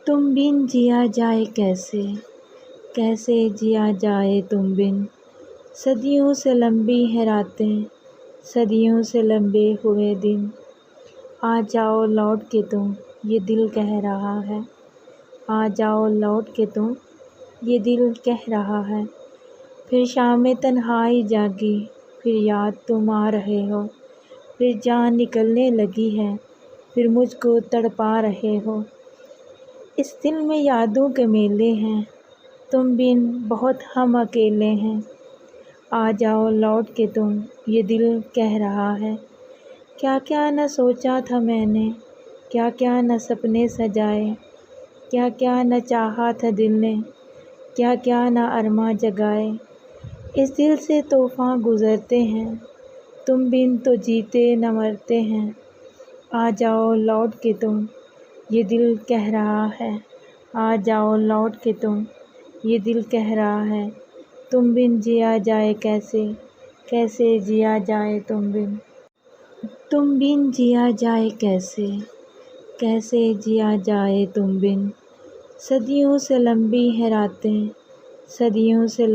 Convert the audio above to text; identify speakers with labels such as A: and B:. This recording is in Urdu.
A: تم بن جیا جائے کیسے، کیسے جیا جائے تم بن، صدیوں سے لمبی ہیں راتیں، صدیوں سے لمبے ہوئے دن، آ جاؤ لوٹ کے تم، یہ دل کہہ رہا ہے، آ جاؤ لوٹ کے تم، یہ دل کہہ رہا ہے۔ پھر شام تنہائی جاگی، پھر یاد تم آ رہے ہو، پھر جان نکلنے لگی ہے، پھر مجھ کو تڑپا رہے ہو۔ اس دل میں یادوں کے میلے ہیں، تم بن بہت ہم اکیلے ہیں، آ جاؤ لوٹ کے تم، یہ دل کہہ رہا ہے۔ کیا کیا نہ سوچا تھا میں نے، کیا کیا نہ سپنے سجائے، کیا کیا نہ چاہا تھا دل نے، کیا کیا نہ ارماں جگائے۔ اس دل سے طوفاں گزرتے ہیں، تم بن تو جیتے نہ مرتے ہیں، آ جاؤ لوٹ کے تم، یہ دل کہہ رہا ہے، آ جاؤ لوٹ کے تم، یہ دل کہہ رہا ہے۔ تم بن جیا جائے کیسے، کیسے جیا جائے تم بن، تم بن جیا جائے کیسے، کیسے جیا جائے تم بن، صدیوں سے لمبی ہیں راتیں، صدیوں سے